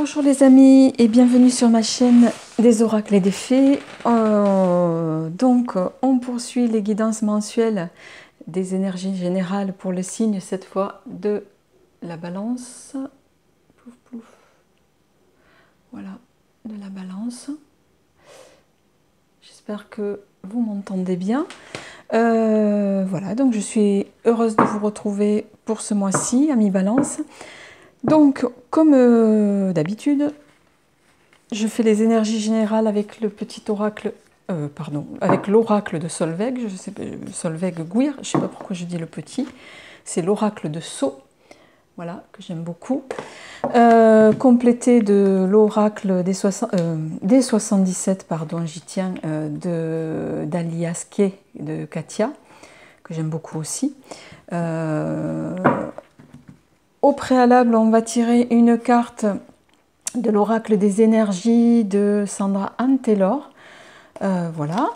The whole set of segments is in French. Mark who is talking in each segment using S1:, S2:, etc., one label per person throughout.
S1: Bonjour les amis et bienvenue sur ma chaîne des oracles et des fées. On poursuit les guidances mensuelles des énergies générales pour le signe, cette fois de la balance. Plouf, plouf. Voilà, de la balance. J'espère que vous m'entendez bien. Voilà, donc je suis heureuse de vous retrouver pour ce mois-ci, amis balance. Donc, comme d'habitude, je fais les énergies générales avec le petit oracle, avec l'oracle de Solveig, je sais pas, Solveig Guir, je ne sais pas pourquoi je dis le petit, c'est l'oracle de Sceaux, voilà, que j'aime beaucoup, complété de l'oracle des 77, pardon, j'y tiens, d'Alias Kay, de Katia, que j'aime beaucoup aussi. Au préalable, on va tirer une carte de l'oracle des énergies de Sandra Anne Taylor. Voilà.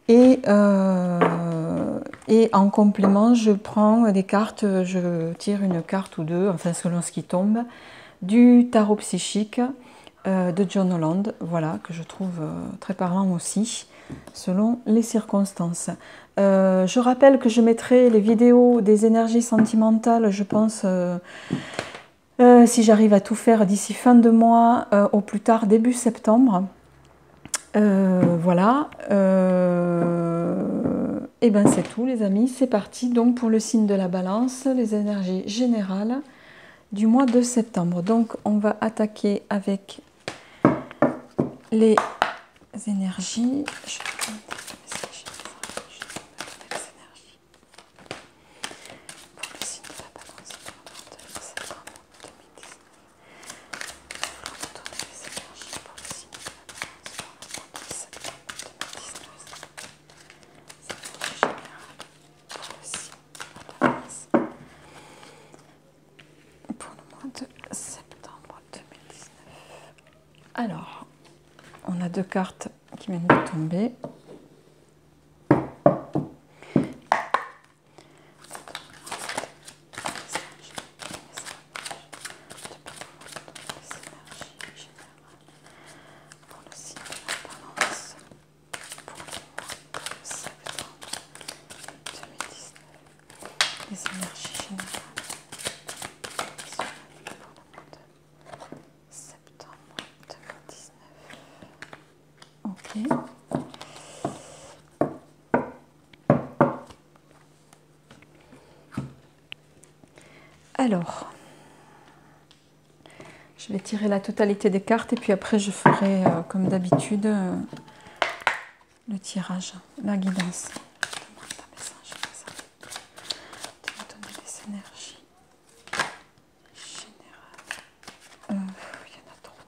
S1: Et en complément, je prends des cartes, je tire une carte ou deux, enfin selon ce qui tombe, du tarot psychique de John Holland, voilà, que je trouve très parlant aussi, selon les circonstances. Je rappelle que je mettrai les vidéos des énergies sentimentales, je pense, si j'arrive à tout faire d'ici fin de mois, au plus tard début septembre. Voilà. Et ben c'est tout les amis, c'est parti donc pour le signe de la balance, les énergies générales du mois de septembre. Donc on va attaquer avec les énergies. Je vais prendre des messages pour le signe de la balance du mois de septembre 2019. Les énergies pour le signe de la balance pour le mois de septembre 2019. C'est général pour le signe de la balance pour le mois de septembre 2019. Alors, on a deux cartes qui viennent de tomber. Les énergies générales pour le mois de septembre 2019. Ok. Alors, je vais tirer la totalité des cartes et puis après je ferai, comme d'habitude, le tirage, la guidance. Énergie générale. Il y en a trop.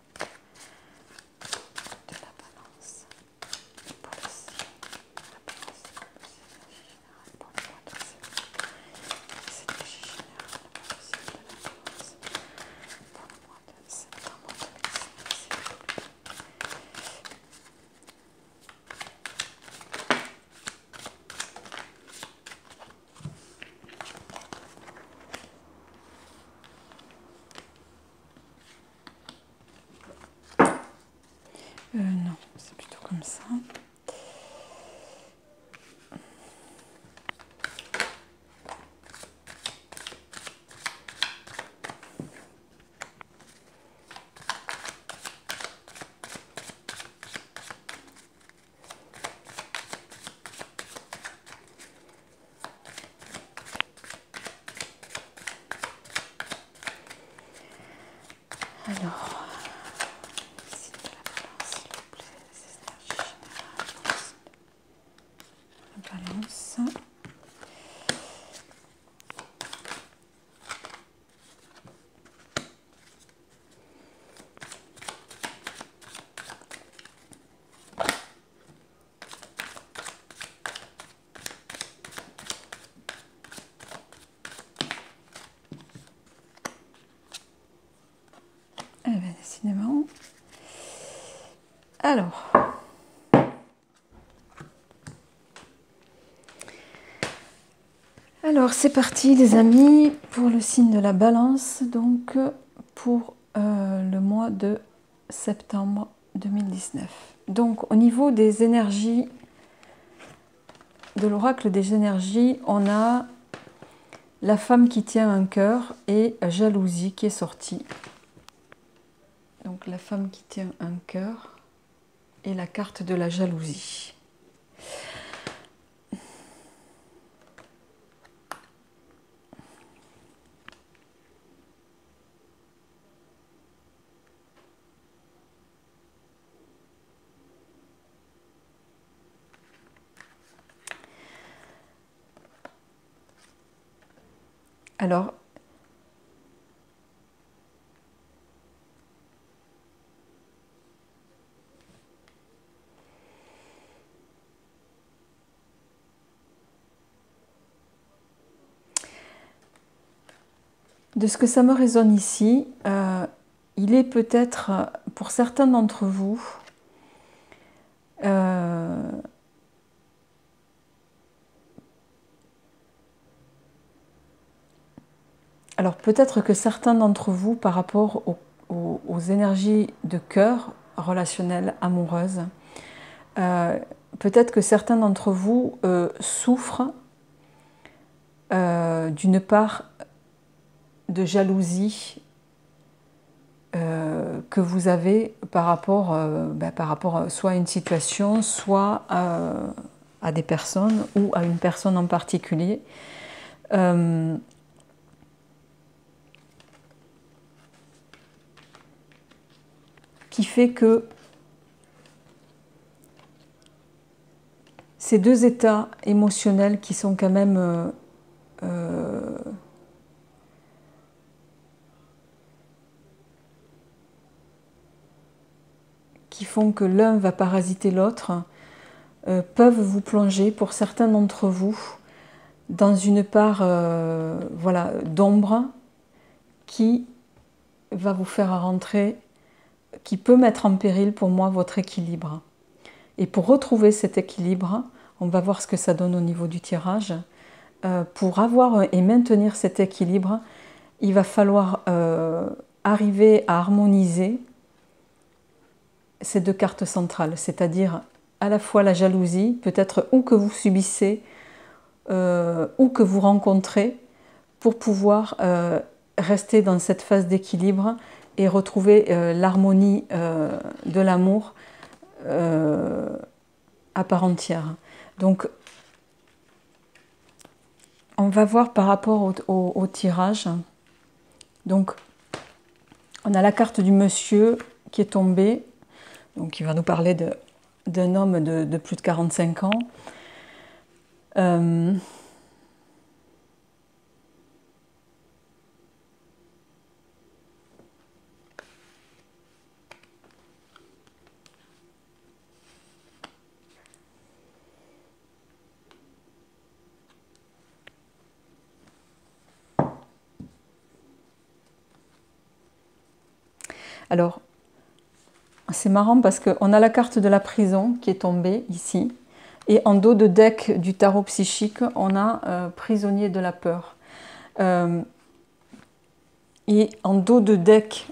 S1: De la balance. Pour le signe de la balance. Énergie générale pour le mois de septembre. Les énergies générales pour le signe de la balance. Pour le mois de septembre 2019. Non, c'est plutôt comme ça. Alors. Balance. Eh bien, décidément. Alors c'est parti les amis pour le signe de la balance, donc pour le mois mois de septembre 2019. Donc, au niveau des énergies, de l'oracle des énergies, on a la femme qui tient un cœur et jalousie qui est sortie. Donc, la femme qui tient un cœur et la carte de la jalousie. Alors, de ce que ça me résonne ici, il est peut-être, pour certains d'entre vous, alors peut-être que certains d'entre vous, par rapport aux énergies de cœur relationnelles, amoureuses, peut-être que certains d'entre vous souffrent d'une part de jalousie que vous avez par rapport soit à une situation, soit à des personnes ou à une personne en particulier. Qui fait que ces deux états émotionnels qui sont quand même qui font que l'un va parasiter l'autre, peuvent vous plonger, pour certains d'entre vous, dans une part voilà, d'ombre qui va vous faire rentrer, qui peut mettre en péril pour moi votre équilibre. Et pour retrouver cet équilibre, on va voir ce que ça donne au niveau du tirage. Pour avoir et maintenir cet équilibre, il va falloir arriver à harmoniser ces deux cartes centrales, c'est-à-dire à la fois la jalousie, peut-être ou que vous subissez ou que vous rencontrez, pour pouvoir rester dans cette phase d'équilibre et retrouver l'harmonie de l'amour à part entière. Donc, on va voir par rapport au tirage. Donc, on a la carte du monsieur qui est tombée. Donc, il va nous parler d'un homme de plus de 45 ans. Alors, c'est marrant parce qu'on a la carte de la prison qui est tombée ici. Et en dos de deck du tarot psychique, on a prisonnier de la peur. Et en dos de deck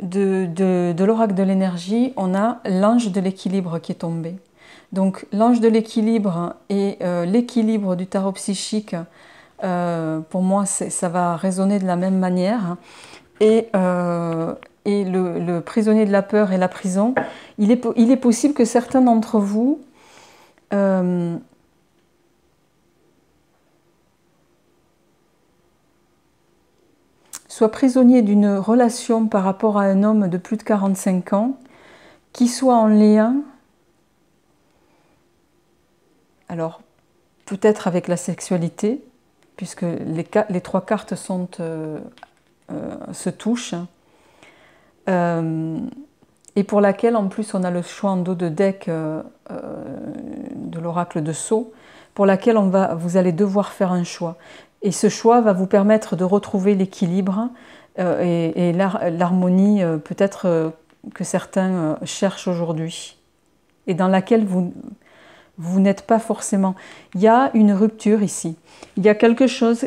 S1: de l'oracle de l'énergie, on a l'ange de l'équilibre qui est tombé. Donc l'ange de l'équilibre et l'équilibre du tarot psychique, pour moi, ça va résonner de la même manière. Et le prisonnier de la peur et la prison, il est possible que certains d'entre vous soient prisonniers d'une relation par rapport à un homme de plus de 45 ans qui soit en lien, alors peut-être avec la sexualité, puisque les trois cartes sont, se touchent, et pour laquelle en plus on a le choix en dos de deck de l'oracle de Sceaux, pour laquelle vous allez devoir faire un choix. Et ce choix va vous permettre de retrouver l'équilibre et l'harmonie peut-être que certains cherchent aujourd'hui, et dans laquelle vous n'êtes pas forcément. Il y a une rupture ici. Il y a quelque chose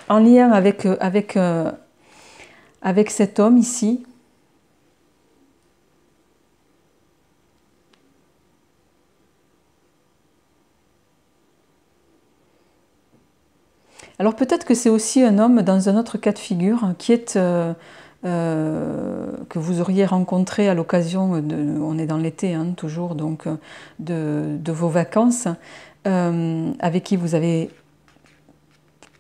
S1: en lien avec avec cet homme ici. Alors peut-être que c'est aussi un homme dans un autre cas de figure qui est que vous auriez rencontré à l'occasion de, on est dans l'été hein, toujours, donc de vos vacances, avec qui vous avez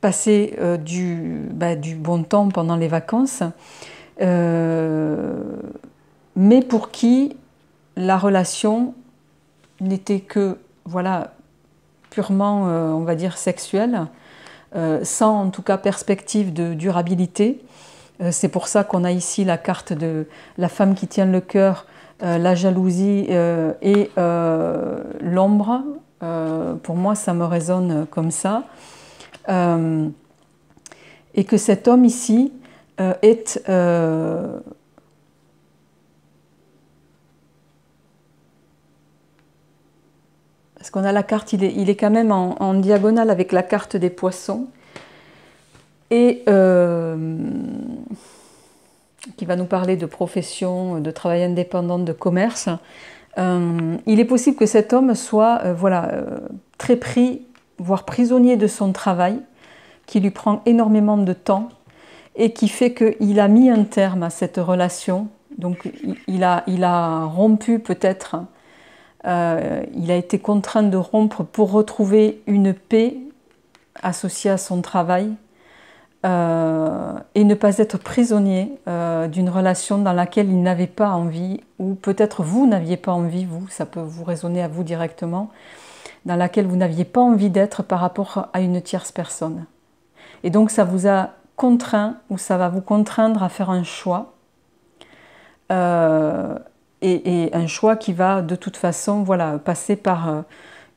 S1: passé du bon temps pendant les vacances, mais pour qui la relation n'était que voilà, purement, on va dire, sexuelle, sans en tout cas perspective de durabilité. C'est pour ça qu'on a ici la carte de la femme qui tient le cœur, la jalousie et l'ombre. Pour moi, ça me résonne comme ça. Et que cet homme ici est... parce qu'on a la carte, il est quand même en diagonale avec la carte des poissons. Et qui va nous parler de profession, de travail indépendant, de commerce. Il est possible que cet homme soit très pris, voire prisonnier de son travail, qui lui prend énormément de temps et qui fait qu'il a mis un terme à cette relation. Donc il a rompu peut-être, il a été contraint de rompre pour retrouver une paix associée à son travail. Et ne pas être prisonnier d'une relation dans laquelle il n'avait pas envie, ou peut-être vous n'aviez pas envie, vous, ça peut vous résonner à vous directement, dans laquelle vous n'aviez pas envie d'être par rapport à une tierce personne. Et donc ça vous a contraint, ou ça va vous contraindre à faire un choix, et un choix qui va de toute façon voilà, passer par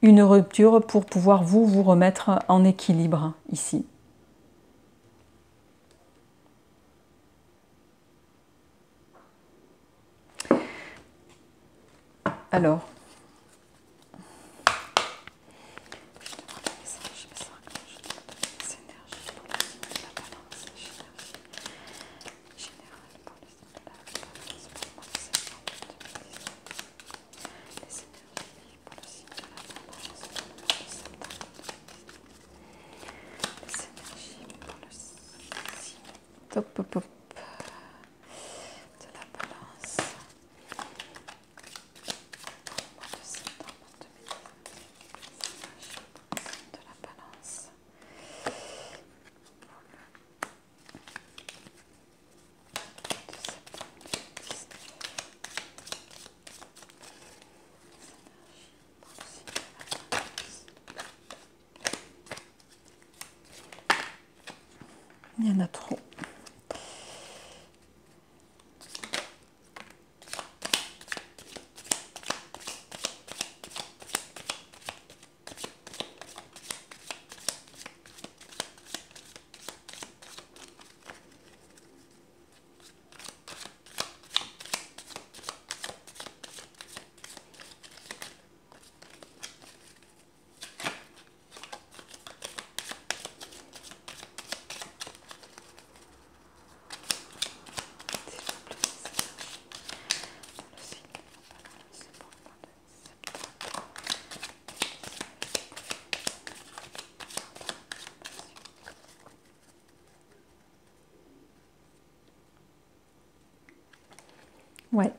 S1: une rupture pour pouvoir vous remettre en équilibre ici. Alors, top, hop, hop. Il y en a trop. Ouais.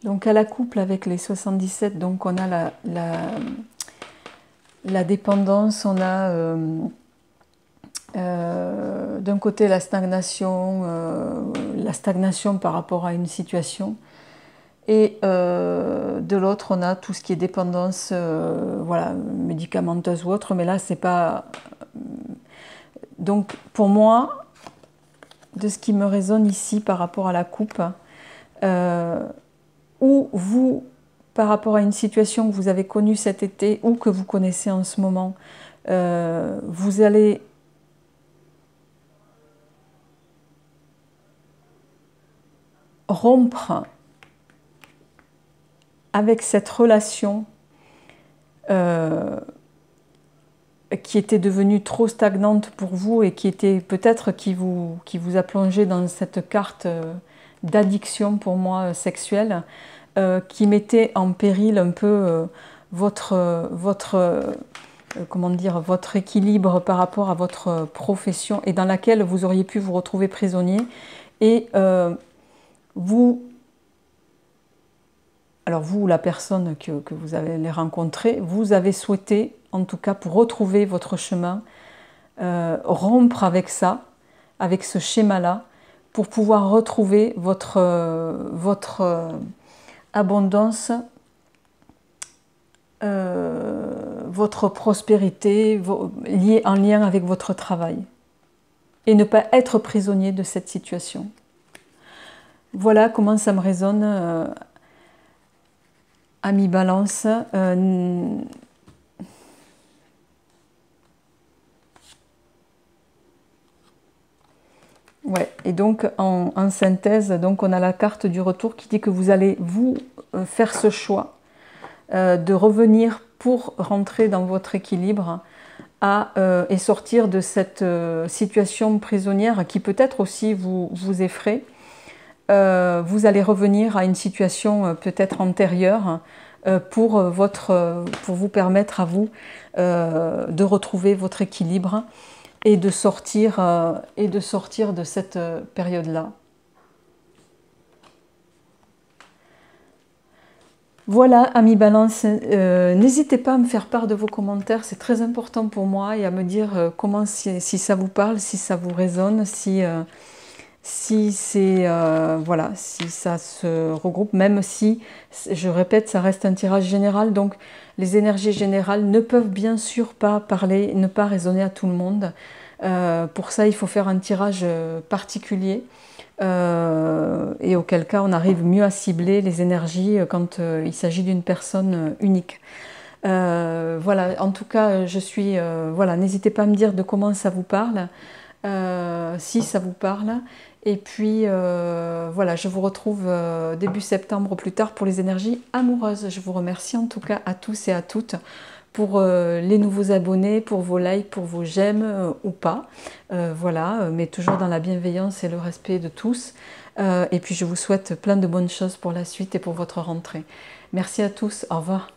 S1: Donc à la couple avec les 77, donc on a la dépendance, on a d'un côté la stagnation par rapport à une situation, et de l'autre on a tout ce qui est dépendance voilà, médicamenteuse ou autre, mais là c'est pas... Donc pour moi, de ce qui me résonne ici par rapport à la coupe, ou vous, par rapport à une situation que vous avez connue cet été ou que vous connaissez en ce moment, vous allez rompre avec cette relation qui était devenue trop stagnante pour vous et qui était peut-être qui vous a plongé dans cette carte d'addiction pour moi sexuelle, qui mettait en péril un peu comment dire, votre équilibre par rapport à votre profession et dans laquelle vous auriez pu vous retrouver prisonnier et alors vous, la personne que vous allez rencontrer, vous avez souhaité, en tout cas pour retrouver votre chemin, rompre avec ça, avec ce schéma-là, pour pouvoir retrouver votre abondance, votre prospérité en lien avec votre travail. Et ne pas être prisonnier de cette situation. Voilà comment ça me résonne. Ami Balance, ouais, et donc en synthèse, donc on a la carte du retour qui dit que vous allez vous faire ce choix de revenir pour rentrer dans votre équilibre et sortir de cette situation prisonnière qui peut-être aussi vous effraie. Vous allez revenir à une situation peut-être antérieure pour vous permettre à vous de retrouver votre équilibre et de sortir de cette période-là. Voilà, amis Balance, n'hésitez pas à me faire part de vos commentaires, c'est très important pour moi, et à me dire comment, si ça vous parle, si ça vous résonne, si c'est voilà, si ça se regroupe, même si, je répète, ça reste un tirage général, donc les énergies générales ne peuvent bien sûr pas parler, ne pas résonner à tout le monde. Pour ça, il faut faire un tirage particulier. Et auquel cas on arrive mieux à cibler les énergies quand il s'agit d'une personne unique. Voilà, en tout cas, voilà, n'hésitez pas à me dire de comment ça vous parle, si ça vous parle. Et puis voilà, je vous retrouve début septembre au plus tard pour les énergies amoureuses. Je vous remercie en tout cas à tous et à toutes pour les nouveaux abonnés, pour vos likes, pour vos j'aime ou pas. Voilà, mais toujours dans la bienveillance et le respect de tous. Et puis je vous souhaite plein de bonnes choses pour la suite et pour votre rentrée. Merci à tous, au revoir.